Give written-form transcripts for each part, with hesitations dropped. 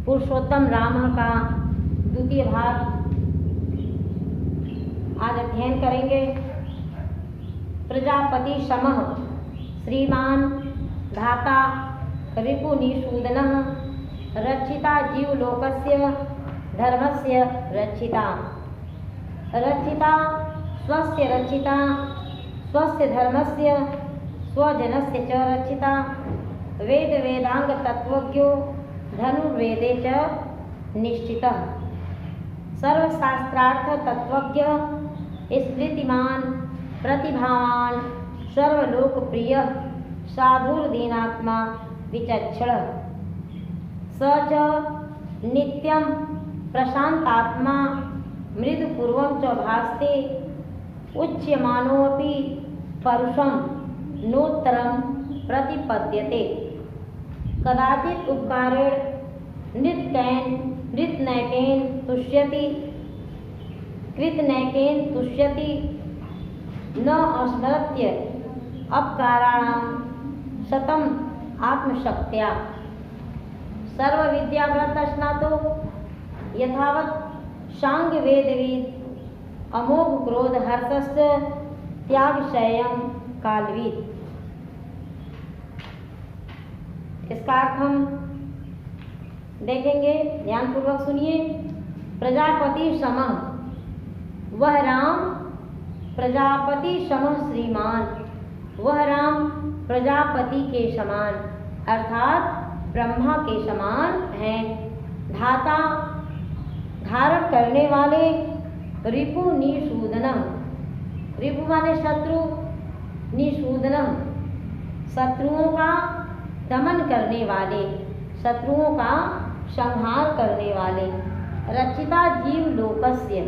पुरुषोत्तम राम का द्वितीय भाग आज अध्ययन करेंगे। प्रजापति समः श्रीमान धाता रिपुनिषूदनः रक्षिता जीवलोकस्य धर्मस्य रक्षिता स्वस्य रक्षिता स्वस्य धर्मस्य स्वजनस्य च रक्षिता वेद वेदांग तत्वज्ञो धनुर्वेदे च निश्चितः सर्वशास्त्रार्थ तत्वज्ञ स्मृतिमान प्रतिभावान सर्वलोकप्रिय साधुर्दीनात्मा विचक्षण स च नित्यं प्रशांतात्मा मृदुपूर्वं च भासते उच्यमानोऽपि परुषं नोत्तरं प्रतिपद्यते कदाचित् उपकारेण नृतनैकेन तुष्यति कृतनैकेन तुष्यति न अस्मरत्य अपकाराणां शतम् आत्मशक्त्या सर्वविद्याव्रत स्नातो यथावत् सांगवेदविद अमोघ क्रोध हर्षश्च त्यागशयं कालविद। इसका अर्थ हम देखेंगे, ध्यानपूर्वक सुनिए। प्रजापति समः, वह राम प्रजापति समः श्रीमान, वह राम प्रजापति के समान अर्थात ब्रह्मा के समान हैं। धाता धारण करने वाले, रिपु निषूदनः, रिपु माने शत्रु, निषूदनः शत्रुओं का दमन करने वाले, शत्रुओं का संहार करने वाले। रक्षिता जीवलोकस्य,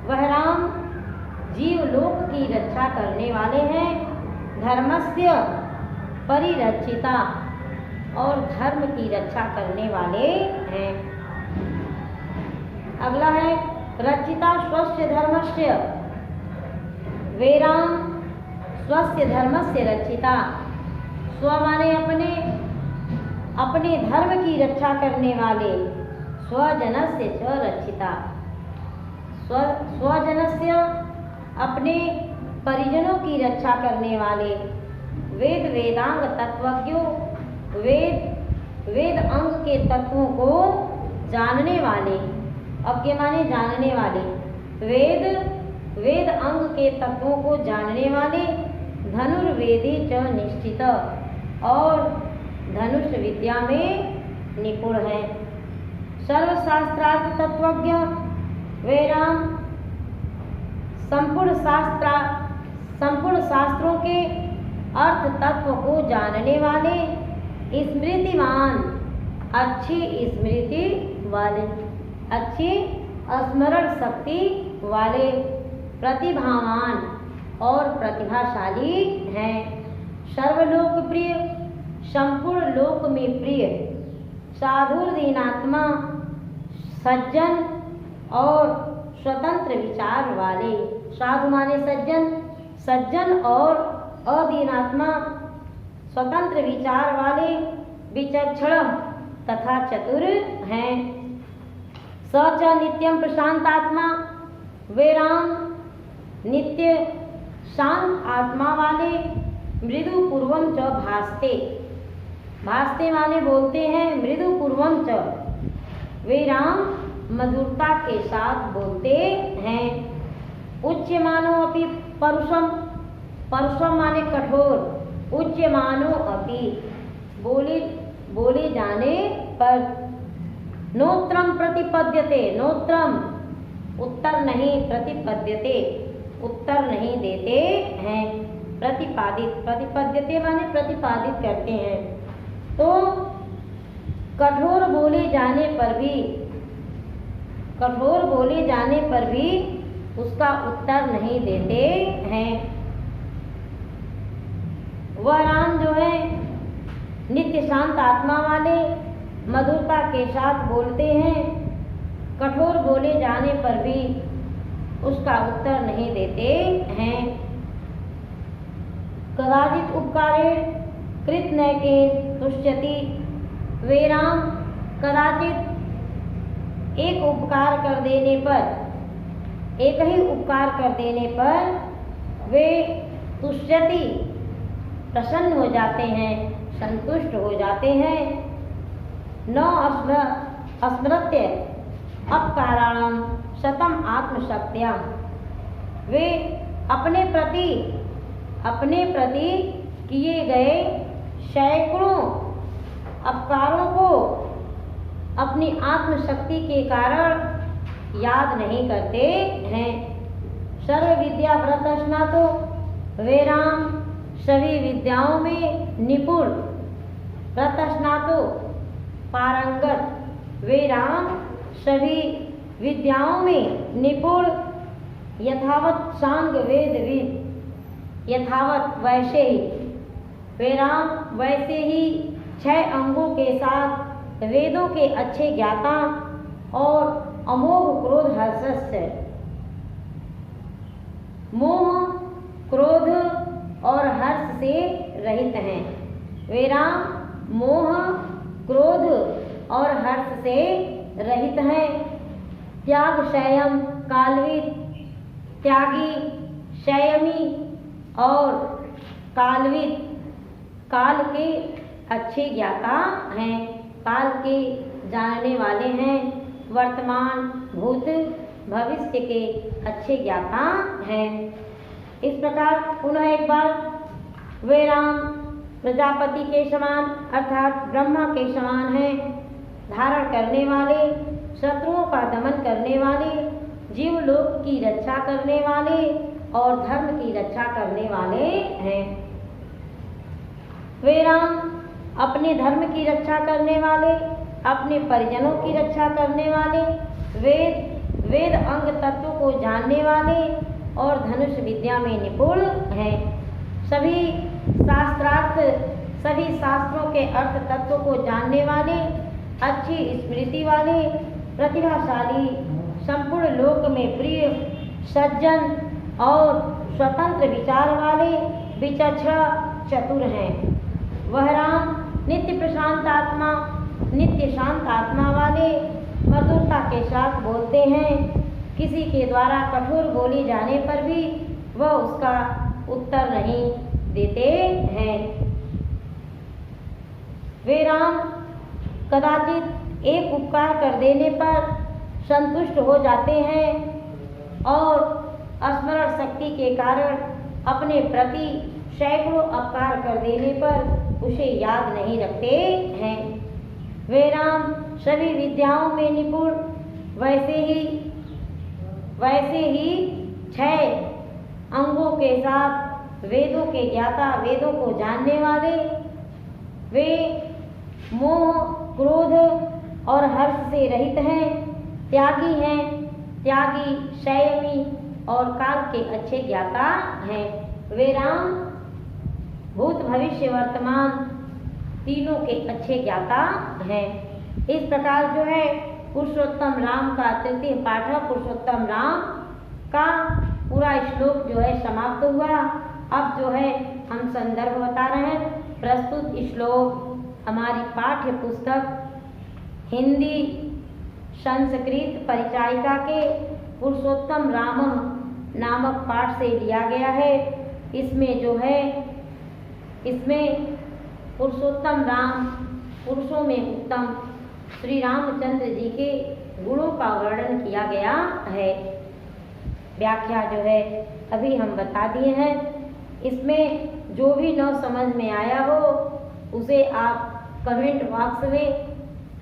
वह राम जीवलोक की रक्षा करने वाले हैं। धर्मस्य परिरक्षिता, और धर्म की रक्षा करने वाले हैं। अगला है रक्षिता स्वस्य धर्मस्य, वे राम स्वस्य धर्मस्य रक्षिता, स्व माने अपने धर्म की रक्षा करने वाले। स्वजनस्य च रक्षिता, स्वजनस्य अपने परिजनों की रक्षा करने वाले। वेद वेदांग तत्वज्ञो, वेद अंग के तत्वों को जानने वाले। अज्ञ माने जानने वाले, वेद अंग के तत्वों को जानने वाले। धनुर्वेदे च निश्चित, और धनुष विद्या में निपुण है। सर्वशास्त्रार्थ तत्वज्ञ, वे राम संपूर्ण शास्त्रों के अर्थ तत्व को जानने वाले। स्मृतिमान, अच्छी स्मृति वाले, अच्छी स्मरण शक्ति वाले। प्रतिभावान, और प्रतिभाशाली हैं। सर्वलोकप्रिय, संपूर्ण लोक में प्रिय। साधुर्दीनात्मा, सज्जन और स्वतंत्र विचार वाले। साधु माने सज्जन और अदीनात्मा स्वतंत्र विचार वाले। विचक्षण तथा चतुर हैं। स च नित्यं प्रशांतात्मा, वे राम नित्य शांत आत्मा वाले। मृदु पूर्वम च भासते, भासते माने बोलते हैं। मृदु पूर्वम च, वे राम मधुरता के साथ बोलते हैं। उच्यमानो अपि परुषम, परुषम माने कठोर। उच्यमानो अपि, बोले जाने पर। नोत्रम प्रतिपद्यते, नोत्रम उत्तर नहीं, प्रतिपद्यते उत्तर नहीं देते हैं। प्रतिपादित, प्रतिपद्यते माने प्रतिपादित करते हैं। तो कठोर बोले जाने पर भी उसका उत्तर नहीं देते हैं। वह राम जो है नित्य शांत आत्मा वाले, मधुरता के साथ बोलते हैं। कठोर बोले जाने पर भी उसका उत्तर नहीं देते हैं। कदाचित् उपकारेण कृतनैकेन तुष्यति, वे राम कदाचित एक उपकार कर देने पर, एक ही उपकार कर देने पर वे तुष्यति प्रसन्न हो जाते हैं, संतुष्ट हो जाते हैं। न अस्मृत्य अपकाराणम शतम आत्मशक्त्या, वे अपने प्रति किए गए सैकड़ों अपकारों को अपनी आत्मशक्ति के कारण याद नहीं करते हैं। सर्व विद्या व्रतस्नातो, वे राम सभी विद्याओं में निपुण, व्रतस्नातो पारंगत, वे राम सभी विद्याओं में निपुण, यथावत सांग वेदविद, यथावत वैसे ही, वे राम वैसे ही 6 अंगों के साथ वेदों के अच्छे ज्ञाता और अमोघ क्रोध हर्षस्य, मोह क्रोध और हर्ष से रहित हैं। वे राम मोह क्रोध और हर्ष से रहित हैं। त्याग संयम कालविद, त्यागी संयमी और कालविद, काल के अच्छे ज्ञाता हैं, काल के जानने वाले हैं, वर्तमान भूत भविष्य के अच्छे ज्ञाता हैं। इस प्रकार पुनः एक बार, वे राम प्रजापति के समान अर्थात ब्रह्मा के समान हैं, धारण करने वाले, शत्रुओं का दमन करने वाले, जीवलोक की रक्षा करने वाले और धर्म की रक्षा करने वाले हैं। वे राम अपने धर्म की रक्षा करने वाले, अपने परिजनों की रक्षा करने वाले, वेद अंग तत्व को जानने वाले और धनुष विद्या में निपुण हैं। सभी शास्त्रों के अर्थ तत्व को जानने वाले, अच्छी स्मृति वाले, प्रतिभाशाली, संपूर्ण लोक में प्रिय, सज्जन और स्वतंत्र विचार वाले, विचक्षण, चतुर हैं। वह राम नित्य प्रशांत आत्मा, नित्य शांत आत्मा वाले, मधुरता के साथ बोलते हैं। किसी के द्वारा कठोर बोली जाने पर भी वह उसका उत्तर नहीं देते हैं। वे राम कदाचित एक उपकार कर देने पर संतुष्ट हो जाते हैं और स्मरण शक्ति के कारण अपने प्रति सैकड़ों अपकार कर देने पर उसे याद नहीं रखते हैं। वे राम सभी विद्याओं में निपुण, वैसे ही 6 अंगों के साथ वेदों के ज्ञाता, वेदों को जानने वाले, वे मोह क्रोध और हर्ष से रहित हैं, त्यागी हैं, त्यागी संयमी और काल के अच्छे ज्ञाता हैं। वे राम भूत भविष्य वर्तमान तीनों के अच्छे ज्ञाता हैं। इस प्रकार जो है पुरुषोत्तम राम का तृतीय पाठ, पुरुषोत्तम राम का पूरा श्लोक जो है समाप्त हुआ। अब जो है हम संदर्भ बता रहे हैं। प्रस्तुत श्लोक हमारी पाठ्य पुस्तक हिंदी संस्कृत परिचायिका के पुरुषोत्तम राम नामक पाठ से लिया गया है। इसमें जो है पुरुषोत्तम राम, पुरुषों में उत्तम श्री रामचंद्र जी के गुणों का वर्णन किया गया है। व्याख्या जो है अभी हम बता दिए हैं। इसमें जो भी न समझ में आया हो उसे आप कमेंट बॉक्स में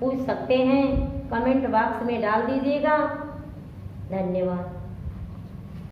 पूछ सकते हैं, कमेंट बॉक्स में डाल दीजिएगा। धन्यवाद।